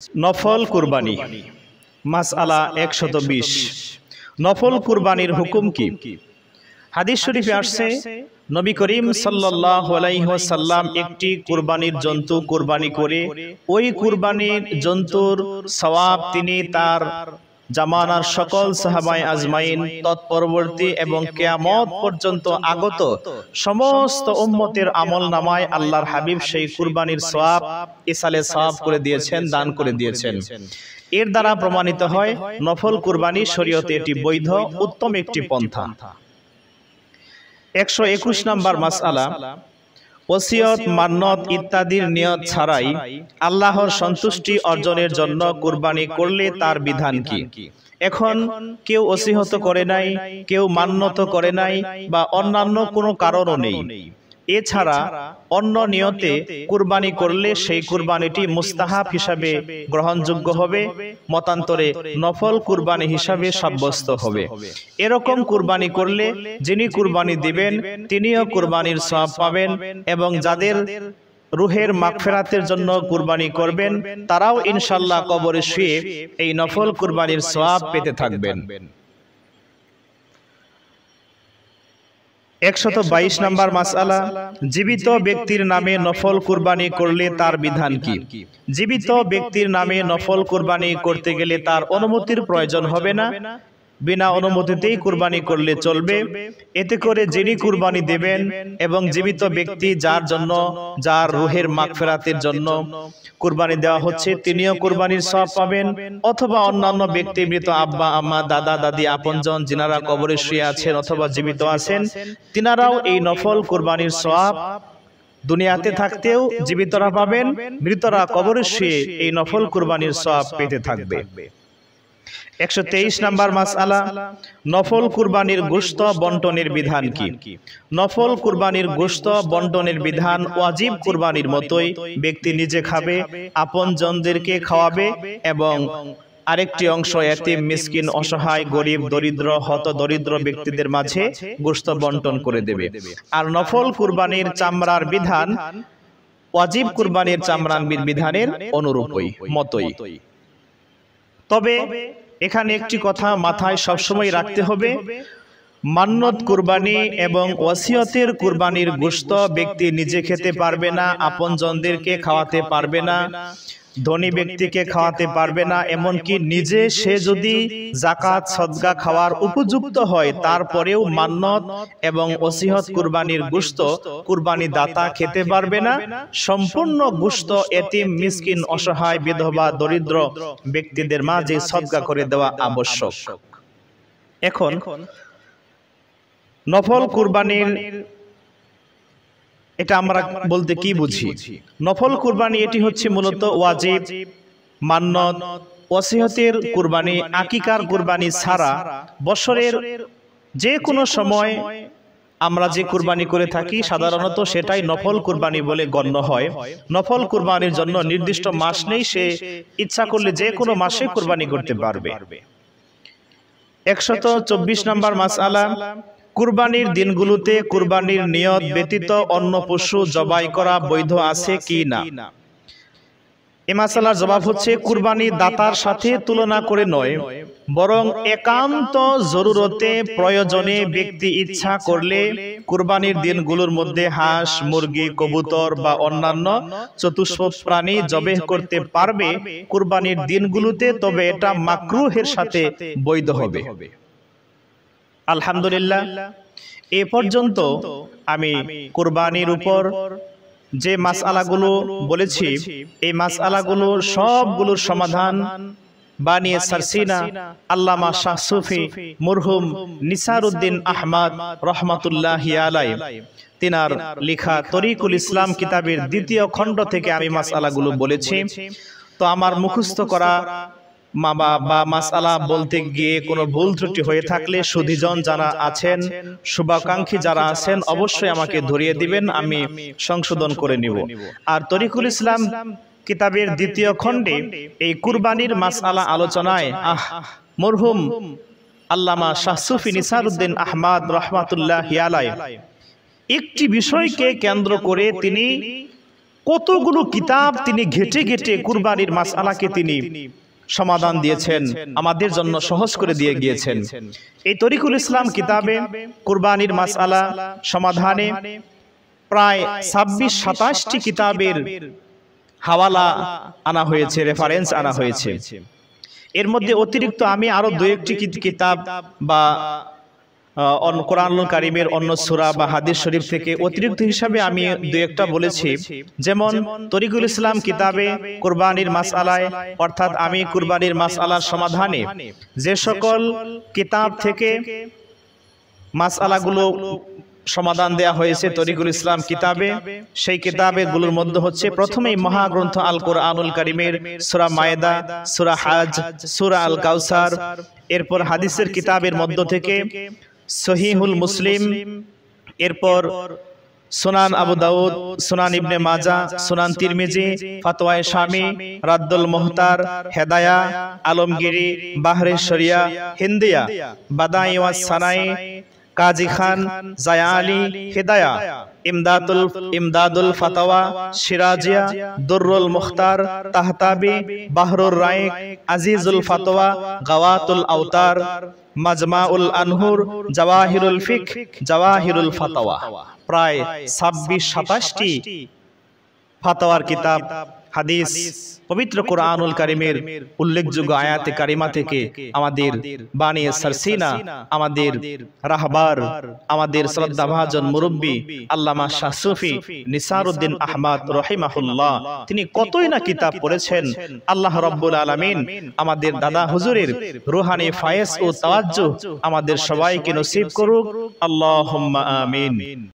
নফল কুরবানি মাসআলা 120 নফল কুরবানির হুকুম কি? হাদিস শরীফে আসছে নবী করিম সাল্লাল্লাহু আলাইহি ওয়াসাল্লাম একটি কুরবানির জন্তু কুরবানি করে ওই কুরবানির জন্তুর সওয়াব তিনি তার জামানার সকল সাহাবায়ে আজমাইন তৎপরবর্তী এবং কিয়ামত পর্যন্ত আগত সমস্ত উম্মতের আমলনামায় আল্লাহর হাবিব সেই কুরবানির সওয়াব ইসালে সওয়াব করে দিয়েছেন, দান করে দিয়েছেন। এর দ্বারা প্রমাণিত হয় নফল কুরবানি শরীয়তে এটি বৈধ উত্তম একটি পন্থা। 121 নম্বর মাসআলা, ওসিয়ত মান্নত ইত্যাদির নিয়ত ছাড়াই আল্লাহর সন্তুষ্টি অর্জনের জন্য কুরবানি করলে তার বিধান কি? এখন কেউ ওসিয়ত করে নাই, কেউ মান্নত করে নাই বা অন্যান্য কোনো কারণও নেই, এছাড়া অন্য নিয়তে কুরবানি করলে সেই কুরবানিটি মুস্তাহাব হিসাবে গ্রহণযোগ্য হবে, মতান্তরে নফল কুরবানি হিসাবে সাব্যস্ত হবে। এরকম কুরবানি করলে যিনি কুরবানি দিবেন তিনিও কুরবানির সওয়াব পাবেন এবং যাদের রুহের মাগফিরাতের জন্য কুরবানি করবেন তারাও ইনশাআল্লাহ কবরে শুয়ে এই নফল কুরবানির সওয়াব পেতে থাকবেন। 122 নম্বর মাসআলা, জীবিত ব্যক্তির নামে নফল কুরবানি করলে তার বিধান কি? জীবিত ব্যক্তির নামে নফল কুরবানি করতে গেলে তার অনুমতির প্রয়োজন হবে না, বিনা অনুমতিতেই কুরবানি করলে চলবে। এতে করে যিনি কুরবানি দেবেন এবং জীবিত ব্যক্তি যার জন্য, যার রুহের মাগফিরাতের জন্য কুরবানি দেওয়া হচ্ছে তিনিও কুরবানির সওয়াব পাবেন, অথবা অন্যান্য ব্যক্তি, মৃত আব্বা আম্মা দাদা দাদি আপনজন যিনারা কবরে শুয়ে আছেন অথবা জীবিত আছেন তিনারাও এই নফল কুরবানির সওয়াব দুনিয়াতে থাকতেও জীবিতরা পাবেন, মৃতরা কবরে শুয়ে এই নফল কুরবানির সওয়াব পেতে থাকবে। 123 নম্বর মাসআলা, নফল কুরবানির গোশত বন্টনের বিধান কি? নফল কুরবানির গোশত বন্টনের বিধান ওয়াজিব কুরবানির মতোই ব্যক্তি নিজে খাবে, আপনজনদেরকে খাওয়াবে এবং আরেকটি অংশ এতিম, মিসকিন, অসহায়, গরিব, দরিদ্র, হত দরিদ্র ব্যক্তিদের মাঝে গোশত বন্টন করে দেবে। আর নফল কুরবানির চামড়ার বিধান ওয়াজিব কুরবানির চামড়ার বিধানের অনুরূপই মতোই। তবে এখানে একটি কথা মাথায় সবসময় রাখতে হবে, মান্নত কুরবানি এবং ওয়াসিয়তের কুরবানির গোশত ব্যক্তি নিজে খেতে পারবে না, আপনজনদেরকে খাওয়াতে পারবে না, ধনী ব্যক্তিকে খাওয়াতে পারবে না, এমনকি নিজে সে যদি যাকাত সদকা খাওয়ার উপযুক্ত হয় তারপরেও মান্নত এবং ওসিয়ত কুরবানির গোশত কুরবানি দাতা খেতে পারবে না। সম্পূর্ণ গোশত এতিম, মিসকিন, অসহায়, বিধবা, দরিদ্র ব্যক্তিদের মাঝে সদকা করে দেওয়া আবশ্যক। এখন নফল কুরবানির এটা আমরা বলতে কি বুঝি? নফল কুরবানি এটি হচ্ছে মূলত ওয়াজিব, মান্নত, ওসিয়তের কুরবানি, আকিকার কুরবানি ছাড়া বছরের যে কোনো সময় আমরা যে কুরবানি করে থাকি সাধারণত সেটাই নফল কুরবানি বলে গণ্য হয়। নফল কুরবানির জন্য নির্দিষ্ট মাস নেই, সে ইচ্ছা করলে যে কোনো মাসে কুরবানি করতে পারবে। 124 নম্বর মাসআলা, কুরবানির দিনগুলোতে কুরবানির নিয়ত ব্যতীত অন্য পশু জবাই করা বৈধ আছে কি না? এই মাসআলার জবাব হচ্ছে কুরবানি দাতার সাথে তুলনা করে নয়, বরং একান্ত জরুরতে প্রয়োজনে ব্যক্তি ইচ্ছা করলে কুরবানির দিনগুলোর মধ্যে হাঁস, মুরগি, কবুতর বা অন্যান্য চতুষ্পদ প্রাণী জবেহ করতে পারবে কুরবানির দিনগুলোতে, তবে এটা মাকরুহের সাথে বৈধ হবে। আলহামদুলিল্লাহ, এ পর্যন্ত আমি কুরবানির উপর যে মাসআলাগুলো বলেছি এই মাসআলাগুলো সবগুলোর সমাধান বানিয়ে সারসিনা আল্লামা শাহ সুফি মরহুম নিসারউদ্দিন আহমদ রহমাতুল্লাহি আলাইহি তিনার লেখা তরিকুল ইসলাম কিতাবের 2য় খণ্ড থেকে আমি মাসআলাগুলো বলেছি। তো আমার মুখস্থ করা বা মাসআলা বলতে গিয়ে কোনো ভুল ত্রুটি হয়ে থাকলে সুধীজন যারা আছেন, শুভাকাঙ্ক্ষী যারা আছেন অবশ্যই আমাকে ধরিয়ে দিবেন, আমি সংশোধন করে নিব। আর তরিকুল ইসলাম কিতাবের 2য় খণ্ডে এই কুরবানির মাসআলা আলোচনায় মরহুম আল্লামা শাহ সুফি নিসারউদ্দিন আহমদ রহমাতুল্লাহি আলাইহি একটি বিষয়কে কেন্দ্র করে তিনি কতগুলো কিতাব তিনি ঘেটে ঘেটে কুরবানির মাসআলাকে তিনি সমাধান দিয়েছেন, আমাদের জন্য সহজ করে দিয়ে গিয়েছেন। এই তরিকুল ইসলাম কিতাবে কুরবানির মাসআলা সমাধানে প্রায় 26-27টি কিতাবের হাওয়ালা আনা হয়েছে, রেফারেন্স আনা হয়েছে। এর মধ্যে অতিরিক্ত আমি আরো 2-1টি কিতাব বা কোরআনুল কারীমের অন্য সূরা বা হাদিস শরীফ থেকে অতিরিক্ত হিসাবে আমি 2-1টা বলেছি। যেমন তরিকুল ইসলাম কিতাবে কুরবানির মাসআলায়, অর্থাৎ আমি কুরবানির মাসআলার সমাধানে যে সকল কিতাব থেকে মাসআলাগুলো সমাধান দেয়া হয়েছে তরিকুল ইসলাম কিতাবে, সেই কিতাবগুলোর মধ্যে হচ্ছে প্রথমেই মহাগ্রন্থ আল কোরআনুল কারীমের সূরা মায়েদা, সূরা হাজ, সূরা আল কাউসার। এরপর হাদিসের কিতাবের মধ্য থেকে সহিহুল মুসলিম, এরপর সুনান আবু দাউদ, সুনান ইবনে মাজাহ, সুনান তিরমিজি, ফাতওয়ায়ে শামী, রাদ্দুল মুহতার, হেদায়া, আলমগীরি, বাহরে শরিয়া, হিন্দিয়া, বাদাই ওয়াস সানাই, কাজী খান, জায়ালি, হিদায়া, ইমদাদুল ফাতাওয়া, সিরাজিয়া, দুররুল মুখতার, তাহতাবি, বাহরুর রাইক, আজিজুল ফাতওয়া, গাওয়াতুল আওতার, মাজমাউল আনহুর, জাওয়াহিরুল ফিক, জাওয়াহিরুল ফাতাওয়া। প্রায় 26-27টি ফাতাওয়ার কিতাব, হাদিস, পবিত্র কোরআনুল কারীমের উল্লেখযোগ্য আয়াতে কারিমা থেকে আমাদের বানিয়ে সারসিনা, আমাদের রাহবার, আমাদের শ্রদ্ধাভাজন মুরব্বী আল্লামা শাহ সুফি নিসারউদ্দিন আহমদ রহিমাহুল্লাহ, তিনি কতই না কিতাব পড়েছেন। আল্লাহ রাব্বুল আলামিন আমাদের দাদা হুজুরের রুহানি ফায়েজ ও তাওয়াজ্জুহ আমাদের সবাইকে নসিব করুক। আল্লাহুম্মা আমিন।